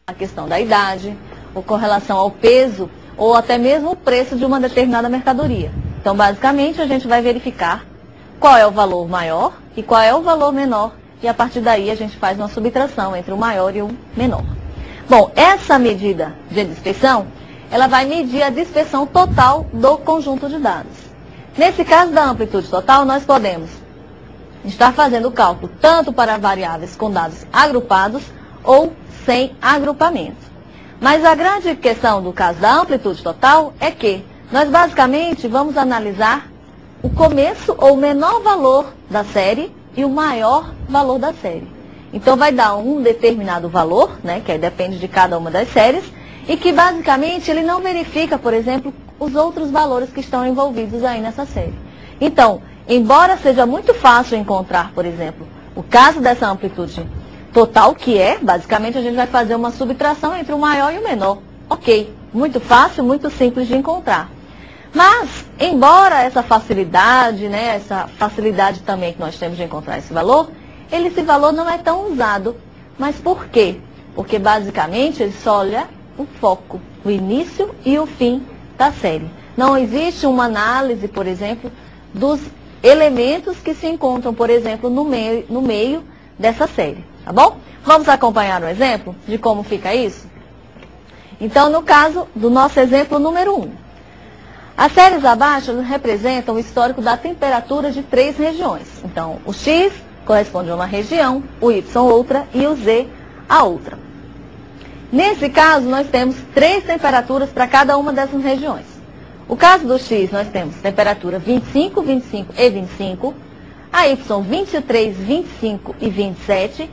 a questão da idade, ou com relação ao peso, ou até mesmo o preço de uma determinada mercadoria. Então, basicamente, a gente vai verificar qual é o valor maior e qual é o valor menor, e a partir daí a gente faz uma subtração entre o maior e o menor. Bom, essa medida de dispersão, ela vai medir a dispersão total do conjunto de dados. Nesse caso da amplitude total, nós podemos estar fazendo o cálculo tanto para variáveis com dados agrupados ou sem agrupamento. Mas a grande questão do caso da amplitude total é que nós basicamente vamos analisar o começo ou o menor valor da série e o maior valor da série. Então vai dar um determinado valor, né, que aí depende de cada uma das séries, e que basicamente ele não verifica, por exemplo, os outros valores que estão envolvidos aí nessa série. Então, embora seja muito fácil encontrar, por exemplo, o caso dessa amplitude total, que é, basicamente, a gente vai fazer uma subtração entre o maior e o menor. Ok, muito fácil, muito simples de encontrar. Mas, embora essa facilidade, né, essa facilidade também que nós temos de encontrar esse valor não é tão usado. Mas por quê? Porque, basicamente, ele só olha o foco, o início e o fim da série. Não existe uma análise, por exemplo, dos elementos que se encontram, por exemplo, no meio dessa série. Tá bom? Vamos acompanhar um exemplo de como fica isso? Então, no caso do nosso exemplo número 1. As séries abaixo representam o histórico da temperatura de 3 regiões. Então, o X corresponde a uma região, o Y outra e o Z a outra. Nesse caso, nós temos 3 temperaturas para cada uma dessas regiões. O caso do X, nós temos temperatura 25, 25 e 25. A Y, 23, 25 e 27.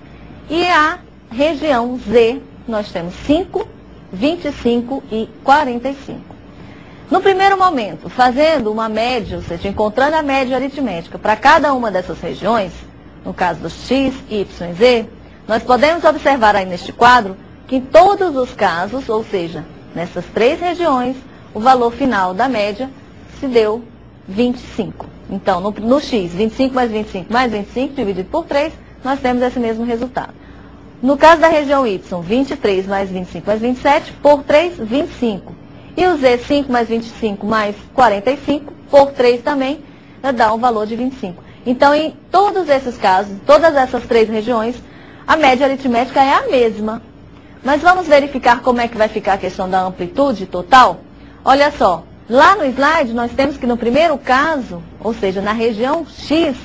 E a região Z, nós temos 5, 25 e 45. No primeiro momento, fazendo uma média, ou seja, encontrando a média aritmética para cada uma dessas regiões, no caso dos X, Y e Z, nós podemos observar aí neste quadro que em todos os casos, ou seja, nessas 3 regiões, o valor final da média se deu 25. Então, no X, 25 mais 25 mais 25 dividido por 3, nós temos esse mesmo resultado. No caso da região Y, 23 mais 25 mais 27, por 3, 25. E o Z, 5 mais 25 mais 45, por 3 também, dá um valor de 25. Então, em todos esses casos, todas essas 3 regiões, a média aritmética é a mesma. Mas vamos verificar como é que vai ficar a questão da amplitude total? Olha só, lá no slide nós temos que no primeiro caso, ou seja, na região X,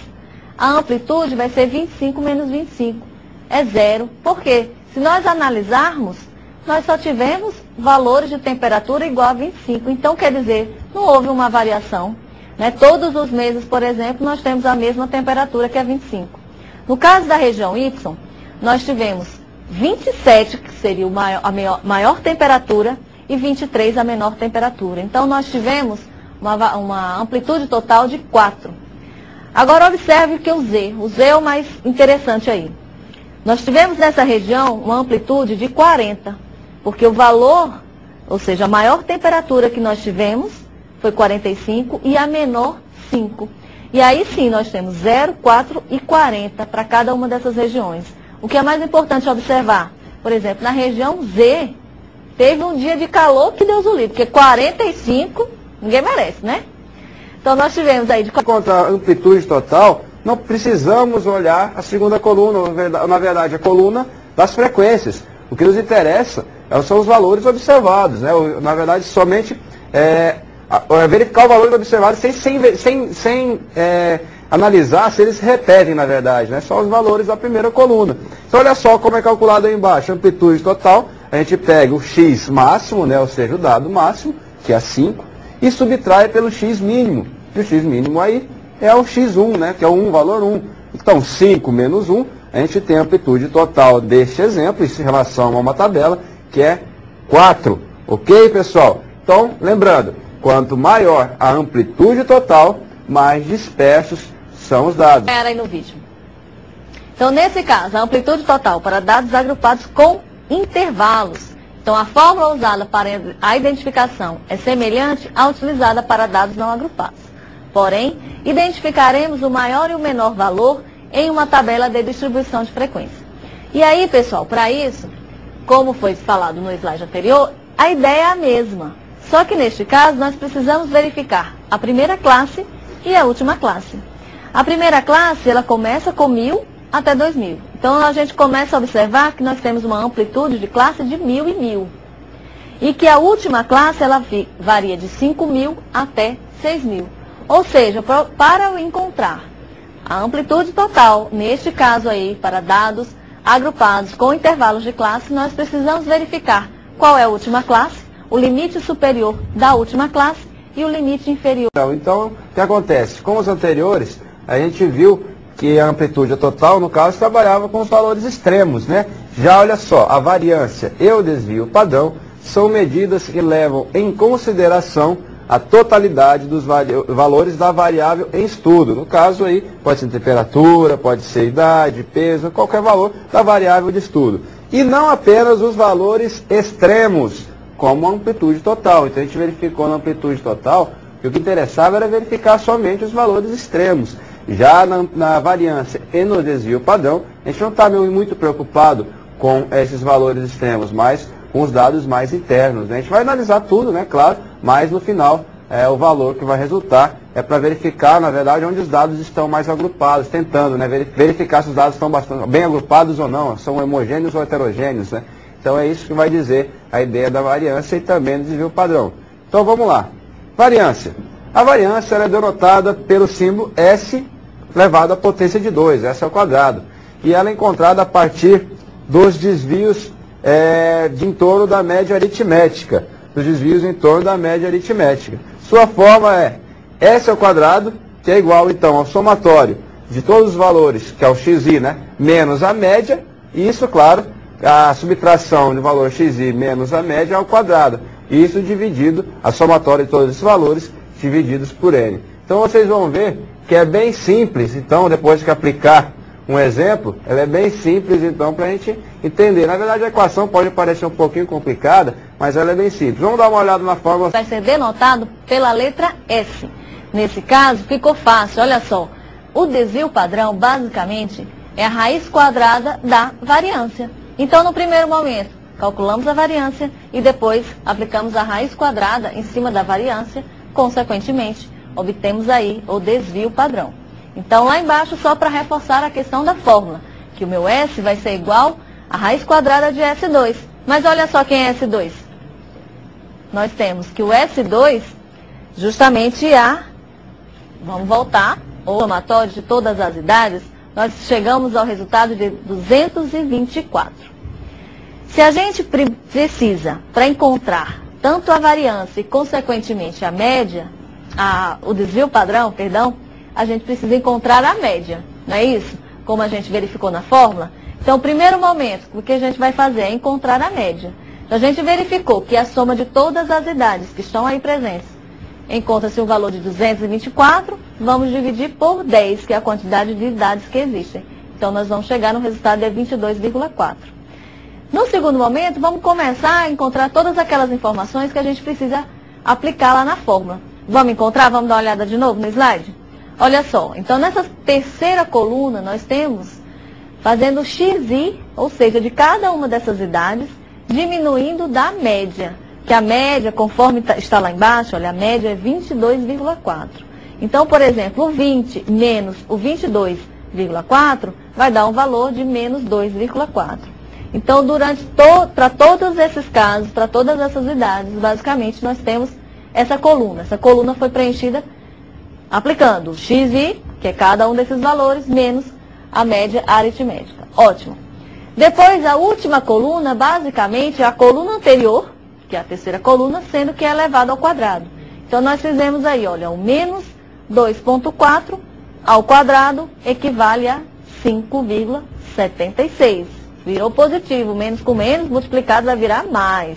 a amplitude vai ser 25 menos 25. É zero. Por quê? Se nós analisarmos, nós só tivemos valores de temperatura igual a 25. Então, quer dizer, não houve uma variação. Né? Todos os meses, por exemplo, nós temos a mesma temperatura, que é 25. No caso da região Y, nós tivemos 27, que seria a maior temperatura, e 23, a menor temperatura. Então, nós tivemos uma amplitude total de 4. Agora, observe que o Z é o mais interessante aí. Nós tivemos nessa região uma amplitude de 40, porque o valor, ou seja, a maior temperatura que nós tivemos foi 45 e a menor 5. E aí sim nós temos 0, 4 e 40 para cada uma dessas regiões. O que é mais importante observar, por exemplo, na região Z, teve um dia de calor que Deus o livre, porque 45 ninguém merece, né? Então nós tivemos aí de... Quanto à amplitude total, não precisamos olhar a segunda coluna, na verdade a coluna das frequências. O que nos interessa são os valores observados, né? Na verdade, somente verificar o valor observado sem analisar se eles se repetem, na verdade, né? Só os valores da primeira coluna. Então, olha só como é calculado aí embaixo. A amplitude total, a gente pega o x máximo, né? Ou seja, o dado máximo, que é 5, e subtrai pelo x mínimo. E o x mínimo aí é o x1, né? Que é o 1, valor 1. Então, 5 menos 1, a gente tem a amplitude total deste exemplo, em relação a uma tabela, que é 4. Ok, pessoal? Então, lembrando, quanto maior a amplitude total, mais dispersos são os dados. Era aí no vídeo. Então, nesse caso, a amplitude total para dados agrupados com intervalos. Então, a fórmula usada para a identificação é semelhante à utilizada para dados não agrupados. Porém, identificaremos o maior e o menor valor em uma tabela de distribuição de frequência. E aí, pessoal, para isso, como foi falado no slide anterior, a ideia é a mesma. Só que neste caso nós precisamos verificar a primeira classe e a última classe. A primeira classe, ela começa com 1000 até 2000. Então a gente começa a observar que nós temos uma amplitude de classe de 1000 e 1000. E que a última classe, ela varia de 5000 até 6000. Ou seja, para eu encontrar a amplitude total, neste caso aí, para dados agrupados com intervalos de classe, nós precisamos verificar qual é a última classe, o limite superior da última classe e o limite inferior. Então, o que acontece? Com os anteriores, a gente viu que a amplitude total, no caso, trabalhava com os valores extremos, né? Já olha só, a variância e o desvio padrão são medidas que levam em consideração a totalidade dos valores da variável em estudo. No caso aí, pode ser temperatura, pode ser idade, peso, qualquer valor da variável de estudo. E não apenas os valores extremos, como a amplitude total. Então a gente verificou na amplitude total, que o que interessava era verificar somente os valores extremos. Já na variância e no desvio padrão, a gente não está muito preocupado com esses valores extremos, mas com os dados mais internos, né? A gente vai analisar tudo, né, claro, mas no final o valor que vai resultar é para verificar, na verdade, onde os dados estão mais agrupados, tentando, né, verificar se os dados estão bastante bem agrupados ou não, são homogêneos ou heterogêneos, né? Então é isso que vai dizer a ideia da variância e também do desvio padrão. Então vamos lá. Variância. A variância ela é denotada pelo símbolo S elevado à potência de 2, S ao quadrado. E ela é encontrada a partir dos desvios de em torno da média aritmética. Dos desvios em torno da média aritmética. Sua forma é S ao quadrado, que é igual então ao somatório de todos os valores, que é o xi, né, menos a média, e isso, claro, a subtração do valor xi menos a média ao quadrado. Isso dividido, a somatória de todos esses valores, divididos por n. Então vocês vão ver que é bem simples, então, depois que aplicar um exemplo, ela é bem simples, então, para a gente entender. Na verdade, a equação pode parecer um pouquinho complicada, mas ela é bem simples. Vamos dar uma olhada na fórmula. Vai ser denotado pela letra S. Nesse caso, ficou fácil, olha só. O desvio padrão, basicamente, é a raiz quadrada da variância. Então, no primeiro momento, calculamos a variância e depois aplicamos a raiz quadrada em cima da variância. Consequentemente, obtemos aí o desvio padrão. Então, lá embaixo, só para reforçar a questão da fórmula, que o meu S vai ser igual a raiz quadrada de S2. Mas olha só quem é S2. Nós temos que o S2, justamente vamos voltar, o somatório de todas as idades, nós chegamos ao resultado de 224. Se a gente precisa, para encontrar tanto a variância e, consequentemente, a média, o desvio padrão, perdão, a gente precisa encontrar a média, não é isso? Como a gente verificou na fórmula. Então, o primeiro momento, o que a gente vai fazer é encontrar a média. Então, a gente verificou que a soma de todas as idades que estão aí presentes encontra-se um valor de 224, vamos dividir por 10, que é a quantidade de idades que existem. Então, nós vamos chegar no resultado de 22,4. No segundo momento, vamos começar a encontrar todas aquelas informações que a gente precisa aplicar lá na fórmula. Vamos encontrar? Vamos dar uma olhada de novo no slide? Olha só, então nessa terceira coluna nós temos fazendo xi, ou seja, de cada uma dessas idades, diminuindo da média. Que a média, conforme está lá embaixo, olha, a média é 22,4. Então, por exemplo, o 20 menos o 22,4 vai dar um valor de menos 2,4. Então, para todos esses casos, para todas essas idades, basicamente nós temos essa coluna. Essa coluna foi preenchida aplicando o xi, que é cada um desses valores, menos a média aritmética. Ótimo. Depois, a última coluna, basicamente, é a coluna anterior, que é a terceira coluna, sendo que é elevado ao quadrado. Então, nós fizemos aí, olha, o menos 2,4 ao quadrado equivale a 5,76. Virou positivo, menos com menos, multiplicado vai virar mais.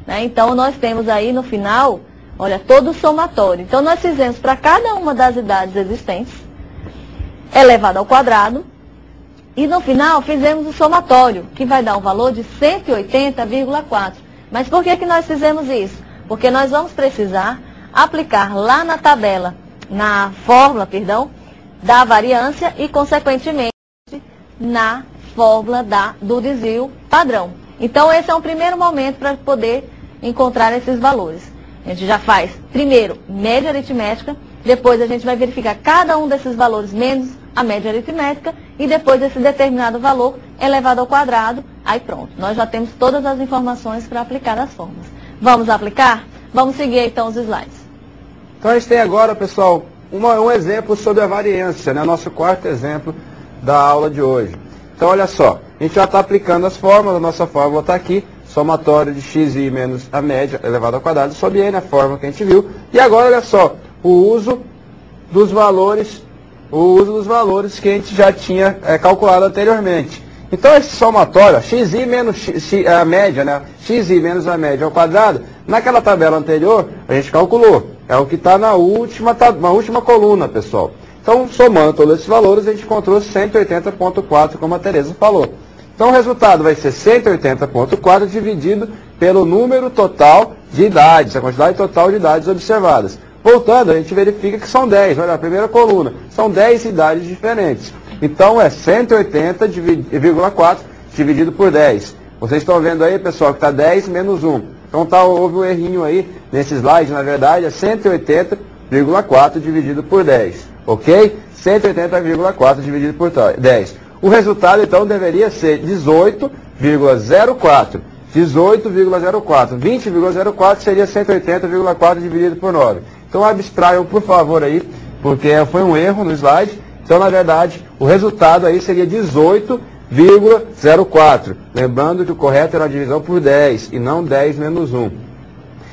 Né? Então, nós temos aí no final, olha, todo o somatório. Então, nós fizemos para cada uma das idades existentes, elevado ao quadrado, e no final fizemos o somatório, que vai dar um valor de 180,4. Mas por que nós fizemos isso? Porque nós vamos precisar aplicar lá na tabela, na fórmula, perdão, da variância e, consequentemente, na fórmula do desvio padrão. Então, esse é um primeiro momento para poder encontrar esses valores. A gente já faz, primeiro, média aritmética, depois a gente vai verificar cada um desses valores menos a média aritmética, e depois esse determinado valor elevado ao quadrado, aí pronto. Nós já temos todas as informações para aplicar as fórmulas. Vamos aplicar? Vamos seguir então os slides. Então a gente tem agora, pessoal, um exemplo sobre a variância, né? Nosso quarto exemplo da aula de hoje. Então olha só, a gente já está aplicando as fórmulas, a nossa fórmula está aqui, somatório de xi menos a média elevado ao quadrado sobre n, a fórmula que a gente viu. E agora olha só, o uso dos valores que a gente já tinha calculado anteriormente. Então esse somatório, xi menos a média, né? Xi menos a média ao quadrado, naquela tabela anterior a gente calculou. É o que está na última coluna, pessoal. Então, somando todos esses valores, a gente encontrou 180,4, como a Tereza falou. Então, o resultado vai ser 180,4 dividido pelo número total de idades, a quantidade total de idades observadas. Voltando, a gente verifica que são 10, olha a primeira coluna, são 10 idades diferentes. Então, é 180,4 dividido por 10. Vocês estão vendo aí, pessoal, que está 10 menos 1. Então, houve um errinho aí nesse slide, na verdade, é 180,4 dividido por 10. Ok? 180,4 dividido por 10. O resultado, então, deveria ser 18,04. 18,04. 20,04 seria 180,4 dividido por 9. Então, abstraiam, por favor, aí, porque foi um erro no slide. Então, na verdade, o resultado aí seria 18,04. Lembrando que o correto era a divisão por 10 e não 10 menos 1.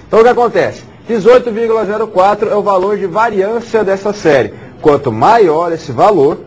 Então, o que acontece? 18,04 é o valor de variância dessa série. Quanto maior esse valor,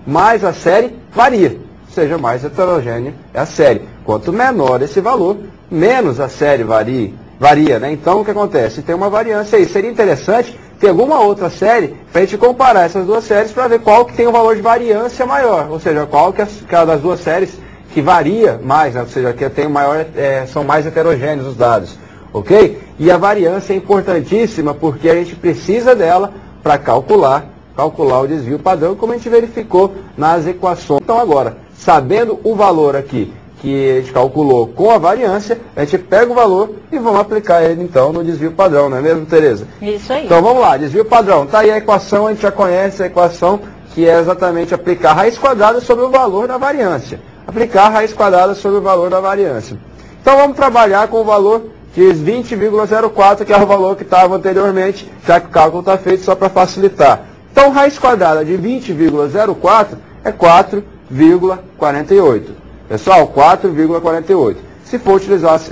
mais a série varia. Ou seja, mais heterogênea é a série. Quanto menor esse valor, menos a série varia, né? Então, o que acontece? Tem uma variância aí. Seria interessante ter alguma outra série para a gente comparar essas duas séries para ver qual que tem um valor de variância maior. Ou seja, qual que é das duas séries que varia mais, né? Ou seja, que tem maior, são mais heterogêneos os dados. Ok? E a variância é importantíssima porque a gente precisa dela para calcular o desvio padrão, como a gente verificou nas equações. Então agora, sabendo o valor aqui que a gente calculou com a variância, a gente pega o valor e vamos aplicar ele então no desvio padrão, não é mesmo, Tereza? Isso aí. Então vamos lá, desvio padrão. Está aí a equação, a gente já conhece a equação, que é exatamente aplicar a raiz quadrada sobre o valor da variância. Aplicar a raiz quadrada sobre o valor da variância. Então vamos trabalhar com o valor de 20,04, que é o valor que estava anteriormente, já que o cálculo está feito só para facilitar. Então, raiz quadrada de 20,04 é 4,48. Pessoal, 4,48. Se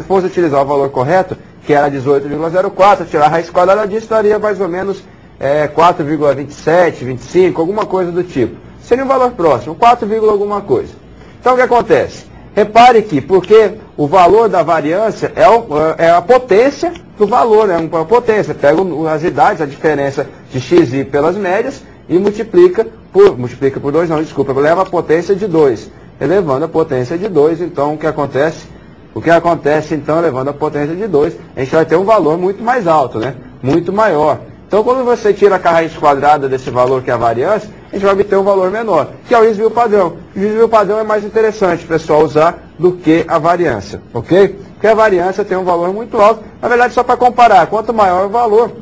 fosse utilizar o valor correto, que era 18,04, tirar a raiz quadrada disso, daria mais ou menos 4,27, 25, alguma coisa do tipo. Seria um valor próximo, 4, alguma coisa. Então, o que acontece? Repare que, porque o valor da variância é a potência do valor, né? Uma potência. Pega as idades, a diferença de xi pelas médias e multiplica por 2, não, desculpa, leva a potência de 2. Elevando a potência de 2, então o que acontece? O que acontece, então, elevando a potência de 2, a gente vai ter um valor muito mais alto, né? Muito maior. Então, quando você tira a raiz quadrada desse valor que é a variância, a gente vai obter um valor menor, que é o desvio padrão. O desvio padrão é mais interessante, pessoal, usar do que a variância, ok? Porque a variância tem um valor muito alto. Na verdade, só para comparar, quanto maior o valor,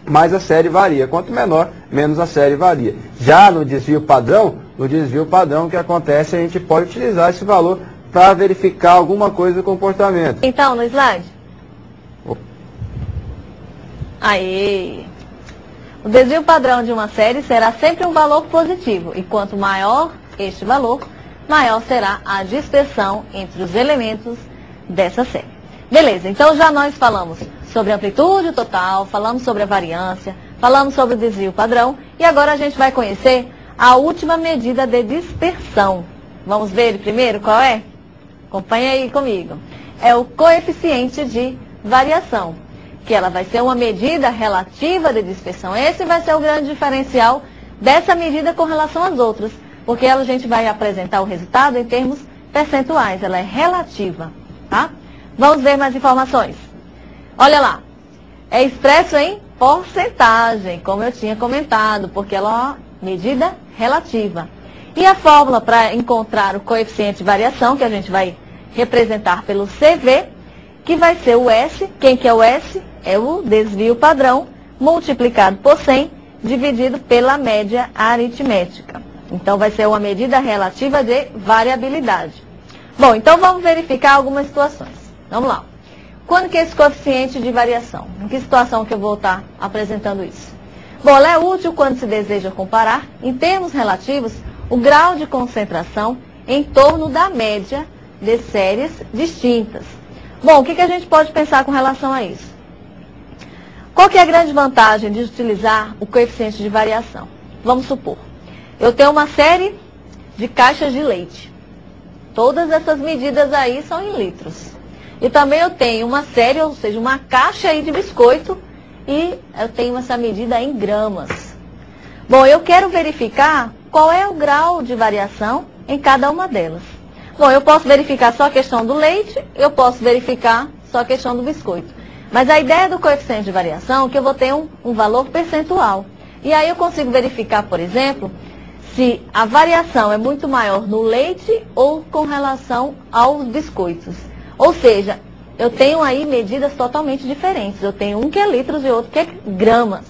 mais a série varia. Quanto menor, menos a série varia. Já no desvio padrão, o que acontece, a gente pode utilizar esse valor para verificar alguma coisa do comportamento. Então, no slide. Aí. O desvio padrão de uma série será sempre um valor positivo, e quanto maior este valor, maior será a dispersão entre os elementos dessa série. Beleza, então já nós falamos sobre a amplitude total, falamos sobre a variância, falamos sobre o desvio padrão, e agora a gente vai conhecer a última medida de dispersão. Vamos ver ele primeiro, qual é? Acompanha aí comigo. É o coeficiente de variação, que ela vai ser uma medida relativa de dispersão. Esse vai ser o grande diferencial dessa medida com relação às outras, porque a gente vai apresentar o resultado em termos percentuais, ela é relativa, tá? Vamos ver mais informações. Olha lá, é expresso em porcentagem, como eu tinha comentado, porque ela é uma medida relativa. E a fórmula para encontrar o coeficiente de variação, que a gente vai representar pelo CV, que vai ser o S. Quem que é o S? É o desvio padrão, multiplicado por 100, dividido pela média aritmética. Então, vai ser uma medida relativa de variabilidade. Bom, então vamos verificar algumas situações. Vamos lá. Quando que é esse coeficiente de variação? Em que situação que eu vou estar apresentando isso? Bom, ela é útil quando se deseja comparar, em termos relativos, o grau de concentração em torno da média de séries distintas. Bom, o que a gente pode pensar com relação a isso? Qual que é a grande vantagem de utilizar o coeficiente de variação? Vamos supor, eu tenho uma série de caixas de leite. Todas essas medidas aí são em litros. E também eu tenho uma série, ou seja, uma caixa aí de biscoito, e eu tenho essa medida em gramas. Bom, eu quero verificar qual é o grau de variação em cada uma delas. Bom, eu posso verificar só a questão do leite, eu posso verificar só a questão do biscoito. Mas a ideia do coeficiente de variação é que eu vou ter um valor percentual. E aí eu consigo verificar, por exemplo, se a variação é muito maior no leite ou com relação aos biscoitos. Ou seja, eu tenho aí medidas totalmente diferentes. Eu tenho um que é litros e outro que é gramas.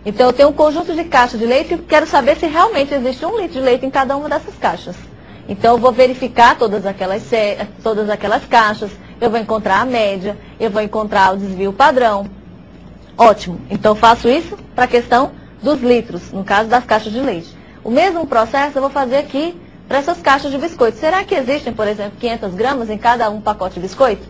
Então, eu tenho um conjunto de caixas de leite e quero saber se realmente existe 1 litro de leite em cada uma dessas caixas. Então, eu vou verificar todas aquelas caixas, eu vou encontrar a média, eu vou encontrar o desvio padrão. Ótimo. Então, eu faço isso para a questão dos litros, no caso das caixas de leite. O mesmo processo eu vou fazer aqui para essas caixas de biscoito. Será que existem, por exemplo, 500 gramas em cada um pacote de biscoito?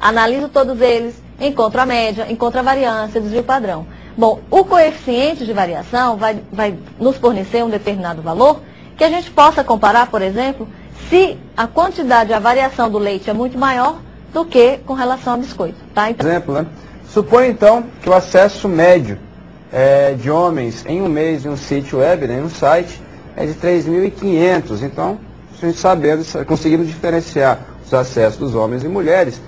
Analiso todos eles, encontro a média, encontro a variância, desvio padrão. Bom, o coeficiente de variação vai nos fornecer um determinado valor que a gente possa comparar, por exemplo, se a quantidade, a variação do leite é muito maior do que com relação ao biscoito. Tá? Então, Exemplo, né? Suponha então que o acesso médio de homens em um mês em um sítio web, né, em um site, é de 3.500. Então, a gente sabendo, conseguindo diferenciar os acessos dos homens e mulheres,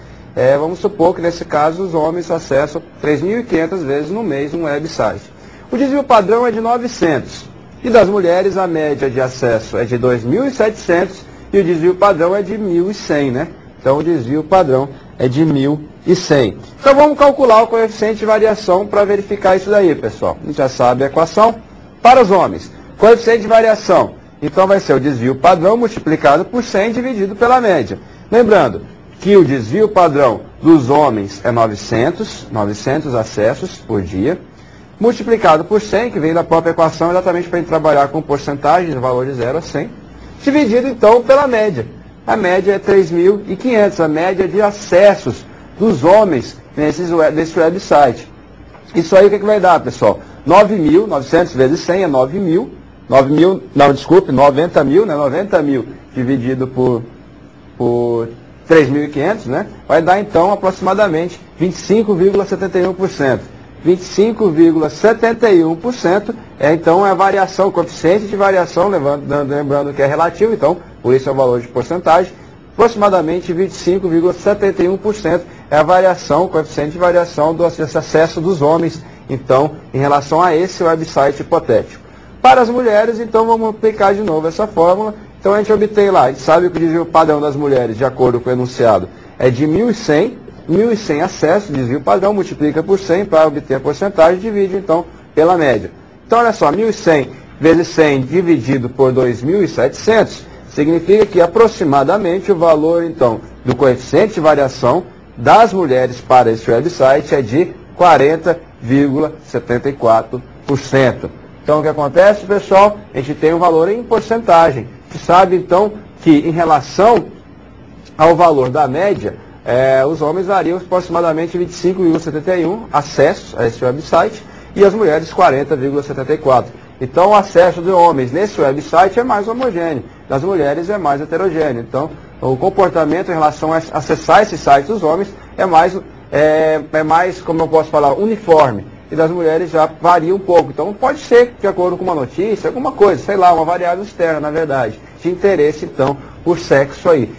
vamos supor que nesse caso os homens acessam 3.500 vezes no mês um website. O desvio padrão é de 900. E das mulheres a média de acesso é de 2.700 e o desvio padrão é de 1.100, né? Então o desvio padrão é de 1.100. Então vamos calcular o coeficiente de variação para verificar isso daí, pessoal. A gente já sabe a equação. Para os homens, coeficiente de variação, então vai ser o desvio padrão multiplicado por 100 dividido pela média. Lembrando que o desvio padrão dos homens é 900 acessos por dia, multiplicado por 100, que vem da própria equação exatamente para a gente trabalhar com porcentagem, no valor de 0 a 100, dividido então pela média. A média é 3.500, a média de acessos dos homens nesse website. Isso aí o que vai dar, pessoal? 9.900 vezes 100 é 9.000, 90 mil, né? 90 mil dividido por 3.500, né? Vai dar então aproximadamente 25,71%. 25,71% é então a variação, o coeficiente de variação, lembrando que é relativo, então por isso é o valor de porcentagem, aproximadamente 25,71% é a variação, o coeficiente de variação do acesso dos homens, então, em relação a esse website hipotético. Para as mulheres, então, vamos aplicar de novo essa fórmula. Então, a gente obtém lá, a gente sabe que o desvio padrão das mulheres, de acordo com o enunciado, é de 1.100, 1.100 acessos, desvio padrão, multiplica por 100 para obter a porcentagem, divide, então, pela média. Então, olha só, 1.100 vezes 100 dividido por 2.700, significa que aproximadamente o valor, então, do coeficiente de variação das mulheres para esse website é de 40,74%. Então, o que acontece, pessoal? A gente tem um valor em porcentagem. A gente sabe, então, que em relação ao valor da média, os homens variam aproximadamente 25,71 acessos a esse website e as mulheres 40,74. Então, o acesso de homens nesse website é mais homogêneo, das mulheres é mais heterogêneo. Então, o comportamento em relação a acessar esse site dos homens é mais, como eu posso falar, uniforme. E das mulheres já varia um pouco. Então, pode ser, de acordo com uma notícia, alguma coisa, sei lá, uma variável externa, na verdade, de interesse, então, por sexo aí.